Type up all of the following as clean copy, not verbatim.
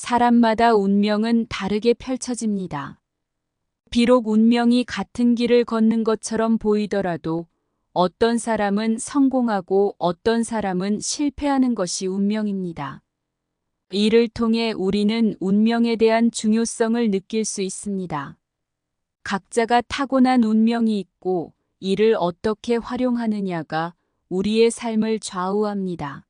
사람마다 운명은 다르게 펼쳐집니다. 비록 운명이 같은 길을 걷는 것처럼 보이더라도 어떤 사람은 성공하고 어떤 사람은 실패하는 것이 운명입니다. 이를 통해 우리는 운명에 대한 중요성을 느낄 수 있습니다. 각자가 타고난 운명이 있고 이를 어떻게 활용하느냐가 우리의 삶을 좌우합니다.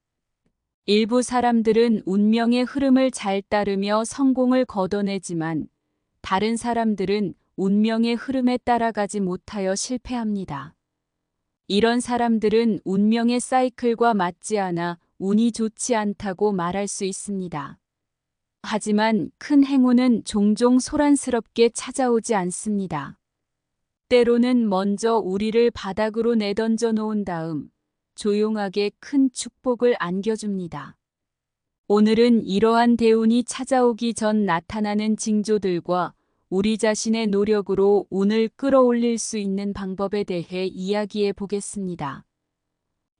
일부 사람들은 운명의 흐름을 잘 따르며 성공을 거둬내지만 다른 사람들은 운명의 흐름에 따라가지 못하여 실패합니다. 이런 사람들은 운명의 사이클과 맞지 않아 운이 좋지 않다고 말할 수 있습니다. 하지만 큰 행운은 종종 소란스럽게 찾아오지 않습니다. 때로는 먼저 우리를 바닥으로 내던져 놓은 다음 조용하게 큰 축복을 안겨줍니다. 오늘은 이러한 대운이 찾아오기 전 나타나는 징조들과 우리 자신의 노력으로 운을 끌어올릴 수 있는 방법에 대해 이야기해 보겠습니다.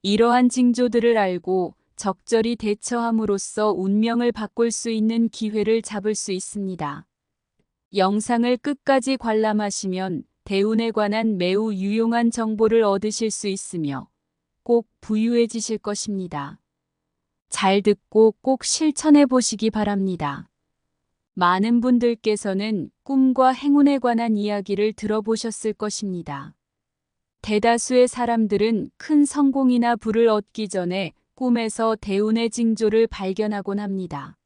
이러한 징조들을 알고 적절히 대처함으로써 운명을 바꿀 수 있는 기회를 잡을 수 있습니다. 영상을 끝까지 관람하시면 대운에 관한 매우 유용한 정보를 얻으실 수 있으며 꼭 부유해지실 것입니다. 잘 듣고 꼭 실천해 보시기 바랍니다. 많은 분들께서는 꿈과 행운에 관한 이야기를 들어보셨을 것입니다. 대다수의 사람들은 큰 성공이나 부를 얻기 전에 꿈에서 대운의 징조를 발견하곤 합니다.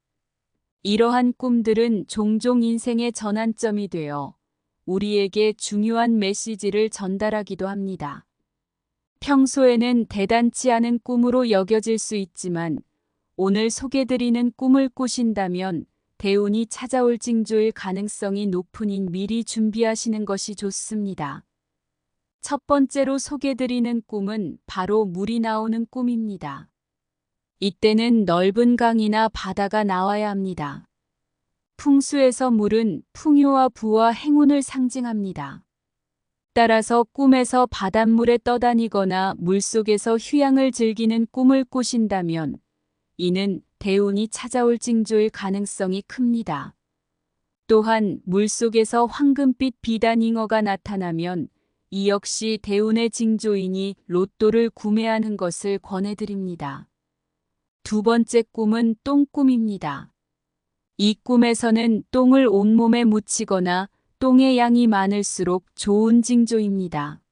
이러한 꿈들은 종종 인생의 전환점이 되어 우리에게 중요한 메시지를 전달하기도 합니다. 평소에는 대단치 않은 꿈으로 여겨질 수 있지만 오늘 소개드리는 꿈을 꾸신다면 대운이 찾아올 징조일 가능성이 높으니 미리 준비하시는 것이 좋습니다. 첫 번째로 소개드리는 꿈은 바로 물이 나오는 꿈입니다. 이때는 넓은 강이나 바다가 나와야 합니다. 풍수에서 물은 풍요와 부와 행운을 상징합니다. 따라서 꿈에서 바닷물에 떠다니거나 물속에서 휴양을 즐기는 꿈을 꾸신다면 이는 대운이 찾아올 징조일 가능성이 큽니다. 또한 물속에서 황금빛 비단잉어가 나타나면 이 역시 대운의 징조이니 로또를 구매하는 것을 권해드립니다. 두 번째 꿈은 똥꿈입니다. 이 꿈에서는 똥을 온몸에 묻히거나 똥의 양이 많을수록 좋은 징조입니다.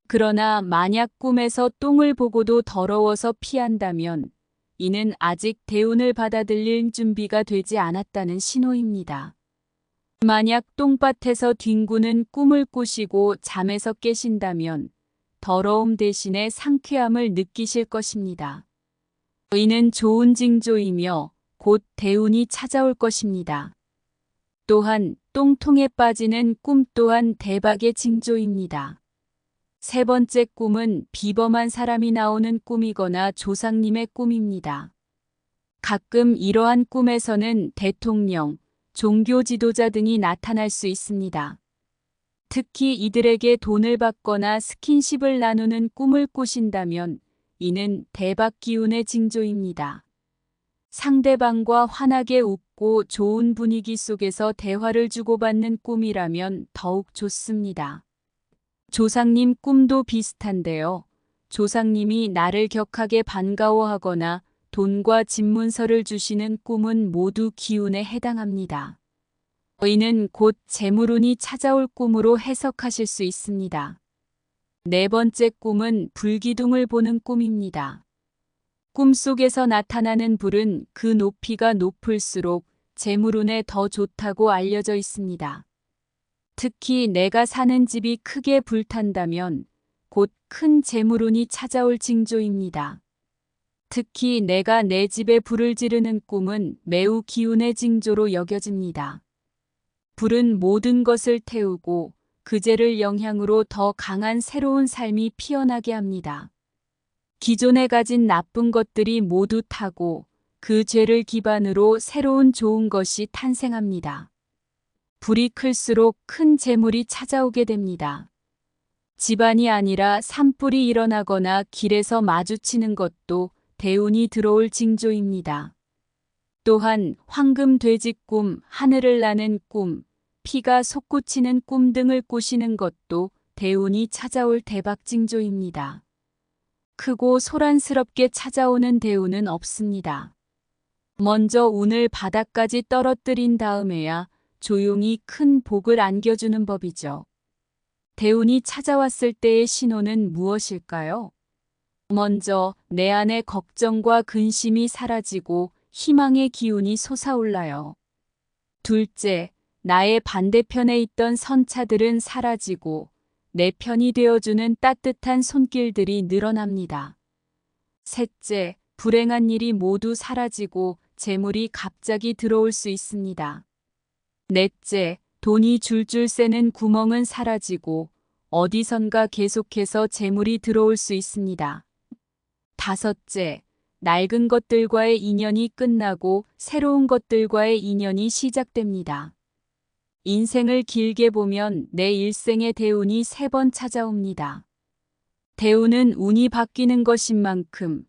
그러나 만약 꿈에서 똥을 보고도 더러워서 피한다면 이는 아직 대운을 받아들일 준비가 되지 않았다는 신호입니다. 만약 똥밭에서 뒹구는 꿈을 꾸시고 잠에서 깨신다면 더러움 대신에 상쾌함을 느끼실 것입니다. 이는 좋은 징조이며 곧 대운이 찾아올 것입니다. 또한 똥통에 빠지는 꿈 또한 대박의 징조입니다. 세 번째 꿈은 비범한 사람이 나오는 꿈이거나 조상님의 꿈입니다. 가끔 이러한 꿈에서는 대통령, 종교 지도자 등이 나타날 수 있습니다. 특히 이들에게 돈을 받거나 스킨십을 나누는 꿈을 꾸신다면 이는 대박 기운의 징조입니다. 상대방과 환하게 웃고 좋은 분위기 속에서 대화를 주고받는 꿈이라면 더욱 좋습니다. 조상님 꿈도 비슷한데요. 조상님이 나를 격하게 반가워하거나 돈과 집문서를 주시는 꿈은 모두 기운에 해당합니다. 이는 곧 재물운이 찾아올 꿈으로 해석하실 수 있습니다. 네 번째 꿈은 불기둥을 보는 꿈입니다. 꿈속에서 나타나는 불은 그 높이가 높을수록 재물운에 더 좋다고 알려져 있습니다. 특히 내가 사는 집이 크게 불탄다면 곧 큰 재물운이 찾아올 징조입니다. 특히 내가 내 집에 불을 지르는 꿈은 매우 기운의 징조로 여겨집니다. 불은 모든 것을 태우고 그 죄를 영향으로 더 강한 새로운 삶이 피어나게 합니다. 기존에 가진 나쁜 것들이 모두 타고 그 죄를 기반으로 새로운 좋은 것이 탄생합니다. 불이 클수록 큰 재물이 찾아오게 됩니다. 집안이 아니라 산불이 일어나거나 길에서 마주치는 것도 대운이 들어올 징조입니다. 또한 황금 돼지 꿈, 하늘을 나는 꿈, 피가 솟구치는 꿈 등을 꾸시는 것도 대운이 찾아올 대박 징조입니다. 크고 소란스럽게 찾아오는 대운은 없습니다. 먼저 운을 바닥까지 떨어뜨린 다음에야 조용히 큰 복을 안겨주는 법이죠. 대운이 찾아왔을 때의 신호는 무엇일까요? 먼저 내 안의 걱정과 근심이 사라지고 희망의 기운이 솟아올라요. 둘째, 나의 반대편에 있던 선차들은 사라지고 내 편이 되어주는 따뜻한 손길들이 늘어납니다. 셋째, 불행한 일이 모두 사라지고 재물이 갑자기 들어올 수 있습니다. 넷째, 돈이 줄줄 새는 구멍은 사라지고 어디선가 계속해서 재물이 들어올 수 있습니다. 다섯째, 낡은 것들과의 인연이 끝나고 새로운 것들과의 인연이 시작됩니다. 인생을 길게 보면 내 일생의 대운이 3번 찾아옵니다. 대운은 운이 바뀌는 것인 만큼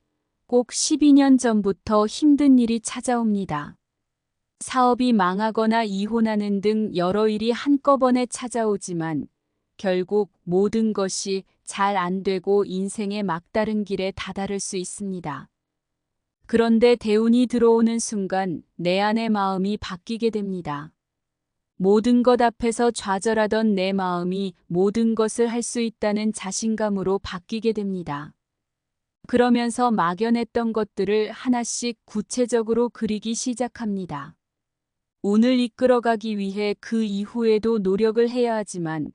꼭 12년 전부터 힘든 일이 찾아옵니다. 사업이 망하거나 이혼하는 등 여러 일이 한꺼번에 찾아오지만 결국 모든 것이 잘 안 되고 인생의 막다른 길에 다다를 수 있습니다. 그런데 대운이 들어오는 순간 내 안의 마음이 바뀌게 됩니다. 모든 것 앞에서 좌절하던 내 마음이 모든 것을 할 수 있다는 자신감으로 바뀌게 됩니다. 그러면서 막연했던 것들을 하나씩 구체적으로 그리기 시작합니다. 운을 이끌어가기 위해 그 이후에도 노력을 해야 하지만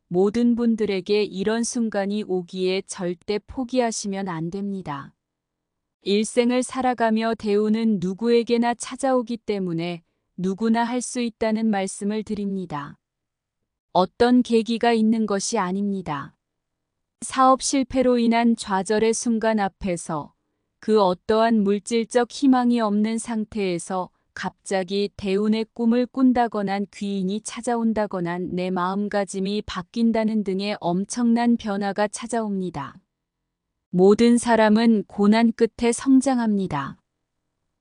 모든 분들에게 이런 순간이 오기에 절대 포기하시면 안 됩니다. 일생을 살아가며 대운은 누구에게나 찾아오기 때문에 누구나 할 수 있다는 말씀을 드립니다. 어떤 계기가 있는 것이 아닙니다. 사업 실패로 인한 좌절의 순간 앞에서 그 어떠한 물질적 희망이 없는 상태에서 갑자기 대운의 꿈을 꾼다거나 귀인이 찾아온다거나 내 마음가짐이 바뀐다는 등의 엄청난 변화가 찾아옵니다. 모든 사람은 고난 끝에 성장합니다.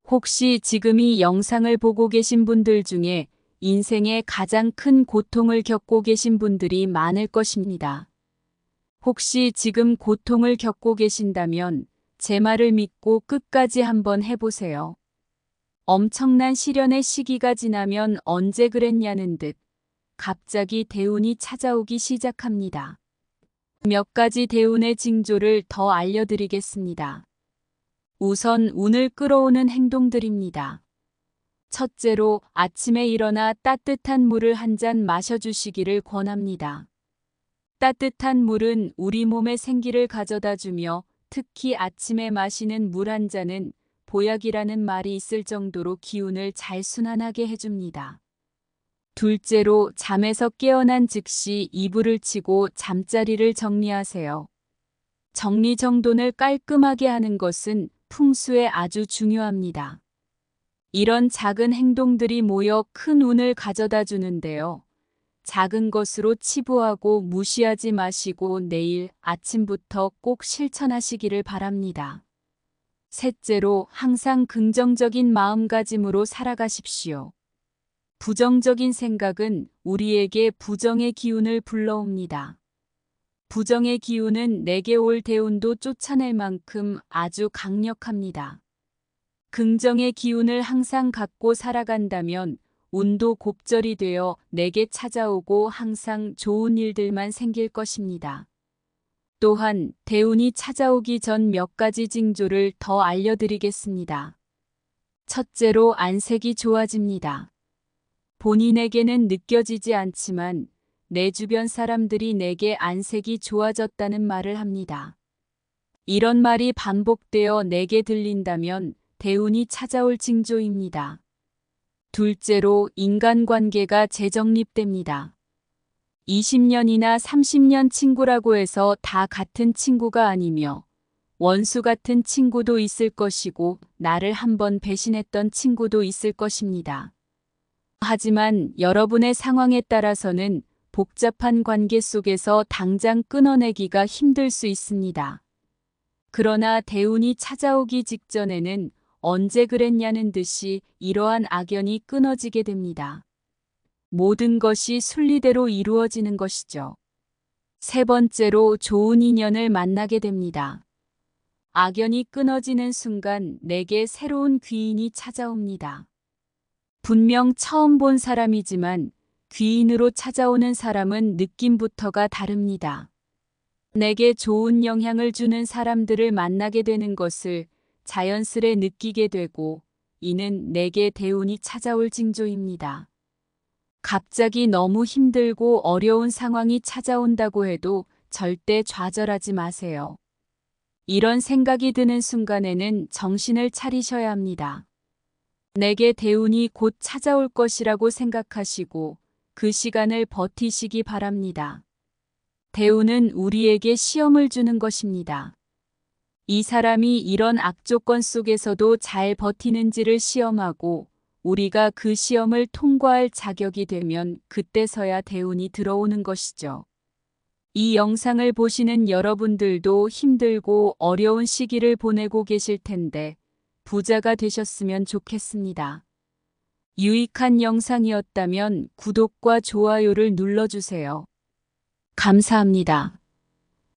혹시 지금 이 영상을 보고 계신 분들 중에 인생의 가장 큰 고통을 겪고 계신 분들이 많을 것입니다. 혹시 지금 고통을 겪고 계신다면 제 말을 믿고 끝까지 한번 해보세요. 엄청난 시련의 시기가 지나면 언제 그랬냐는 듯 갑자기 대운이 찾아오기 시작합니다. 몇 가지 대운의 징조를 더 알려드리겠습니다. 우선 운을 끌어오는 행동들입니다. 첫째로 아침에 일어나 따뜻한 물을 한 잔 마셔주시기를 권합니다. 따뜻한 물은 우리 몸에 생기를 가져다 주며 특히 아침에 마시는 물 한 잔은 보약이라는 말이 있을 정도로 기운을 잘 순환하게 해줍니다. 둘째로 잠에서 깨어난 즉시 이불을 치고 잠자리를 정리하세요. 정리정돈을 깔끔하게 하는 것은 풍수에 아주 중요합니다. 이런 작은 행동들이 모여 큰 운을 가져다 주는데요. 작은 것으로 치부하고 무시하지 마시고 내일 아침부터 꼭 실천하시기를 바랍니다. 셋째로 항상 긍정적인 마음가짐으로 살아가십시오. 부정적인 생각은 우리에게 부정의 기운을 불러옵니다. 부정의 기운은 내게 올 대운도 쫓아낼 만큼 아주 강력합니다. 긍정의 기운을 항상 갖고 살아간다면 운도 곱절이 되어 내게 찾아오고 항상 좋은 일들만 생길 것입니다. 또한 대운이 찾아오기 전 몇 가지 징조를 더 알려드리겠습니다. 첫째로 안색이 좋아집니다. 본인에게는 느껴지지 않지만 내 주변 사람들이 내게 안색이 좋아졌다는 말을 합니다. 이런 말이 반복되어 내게 들린다면 대운이 찾아올 징조입니다. 둘째로 인간관계가 재정립됩니다. 20년이나 30년 친구라고 해서 다 같은 친구가 아니며 원수 같은 친구도 있을 것이고 나를 한번 배신했던 친구도 있을 것입니다. 하지만 여러분의 상황에 따라서는 복잡한 관계 속에서 당장 끊어내기가 힘들 수 있습니다. 그러나 대운이 찾아오기 직전에는 언제 그랬냐는 듯이 이러한 악연이 끊어지게 됩니다. 모든 것이 순리대로 이루어지는 것이죠. 세 번째로 좋은 인연을 만나게 됩니다. 악연이 끊어지는 순간 내게 새로운 귀인이 찾아옵니다. 분명 처음 본 사람이지만 귀인으로 찾아오는 사람은 느낌부터가 다릅니다. 내게 좋은 영향을 주는 사람들을 만나게 되는 것을 자연스레 느끼게 되고 이는 내게 대운이 찾아올 징조입니다. 갑자기 너무 힘들고 어려운 상황이 찾아온다고 해도 절대 좌절하지 마세요. 이런 생각이 드는 순간에는 정신을 차리셔야 합니다. 내게 대운이 곧 찾아올 것이라고 생각하시고 그 시간을 버티시기 바랍니다. 대운은 우리에게 시험을 주는 것입니다. 이 사람이 이런 악조건 속에서도 잘 버티는지를 시험하고 우리가 그 시험을 통과할 자격이 되면 그때서야 대운이 들어오는 것이죠. 이 영상을 보시는 여러분들도 힘들고 어려운 시기를 보내고 계실 텐데 부자가 되셨으면 좋겠습니다. 유익한 영상이었다면 구독과 좋아요를 눌러주세요. 감사합니다.